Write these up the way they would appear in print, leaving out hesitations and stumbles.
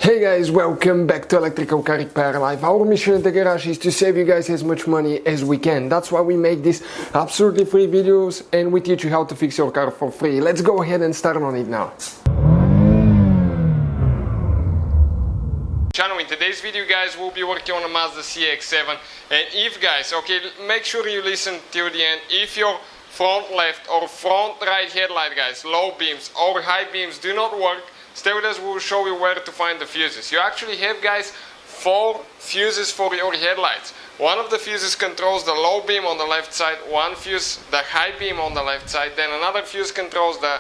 Hey guys, welcome back to Electrical Car Repair Live. Our mission at the garage is to save you guys as much money as we can. That's why we make these absolutely free videos and we teach you how to fix your car for free. Let's go ahead and start on it now. Channel, in today's video guys we'll be working on a Mazda CX-7, and if guys, okay, make sure you listen till the end. If your front left or front right headlight guys, low beams or high beams do not work, stay with us, we'll show you where to find the fuses. You actually have guys 4 fuses for your headlights. One of the fuses controls the low beam on the left side, one fuse the high beam on the left side, then another fuse controls the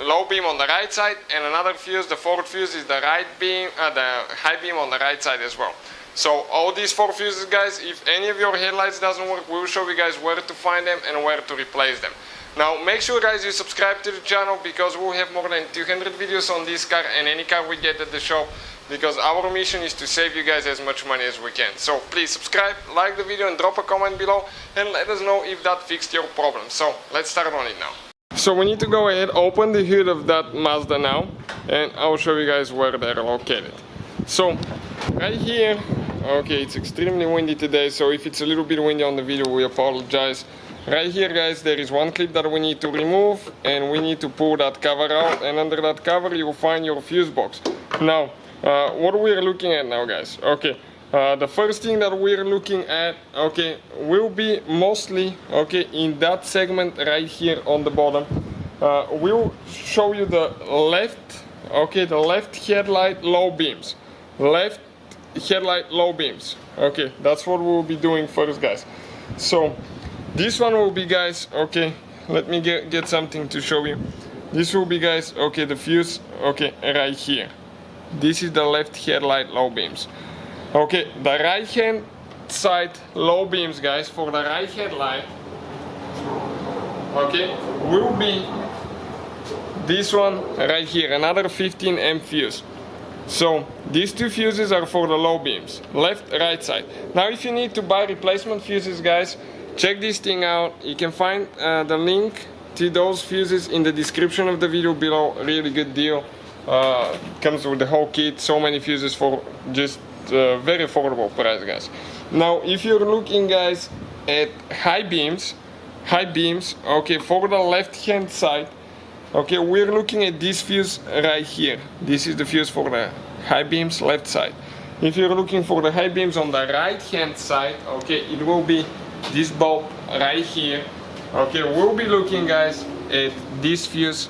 low beam on the right side, and another fuse, the 4th fuse, is the right beam, the high beam on the right side as well. So all these 4 fuses guys, if any of your headlights doesn't work, we'll show you guys where to find them and where to replace them. Now make sure guys you subscribe to the channel, because we'll have more than 200 videos on this car and any car we get at the shop, because our mission is to save you guys as much money as we can. So please subscribe, like the video and drop a comment below and let us know if that fixed your problem. So let's start on it now. So we need to go ahead, open the hood of that Mazda now, and I'll show you guys where they're located. So right here, okay, it's extremely windy today, so if it's a little bit windy on the video, we apologize. Right here guys, there is one clip that we need to remove, and we need to pull that cover out, and under that cover you'll find your fuse box. Now what we're looking at now guys, okay, the first thing that we're looking at, okay, will be mostly, okay, in that segment right here on the bottom. We'll show you the left, okay, the left headlight low beams, left headlight low beams. Okay, that's what we'll be doing first guys. So this one will be guys, okay, let me get something to show you. This will be guys, okay, the fuse, okay, right here. This is the left headlight low beams. Okay, the right hand side low beams guys, for the right headlight, okay, will be this one right here, another 15 amp fuse. So these 2 fuses are for the low beams, left, right side. Now if you need to buy replacement fuses guys, check this thing out. You can find the link to those fuses in the description of the video below. Really good deal. Comes with the whole kit, so many fuses for just very affordable price guys. Now if you're looking guys at high beams, okay, for the left hand side, okay, we're looking at this fuse right here. This is the fuse for the high beams left side. If you're looking for the high beams on the right hand side, okay, it will be this bulb right here. Okay, we'll be looking guys at this fuse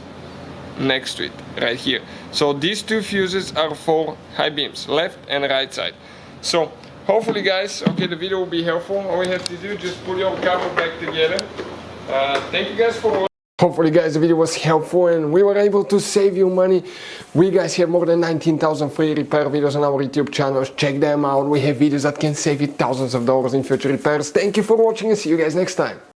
next to it right here. So these 2 fuses are for high beams, left and right side. So hopefully guys, okay, the video will be helpful. All you have to do, just pull your cover back together. Thank you guys for watching. Hopefully guys the video was helpful and we were able to save you money. We guys have more than 19,000 free repair videos on our YouTube channels. Check them out. We have videos that can save you thousands of dollars in future repairs. Thank you for watching and see you guys next time.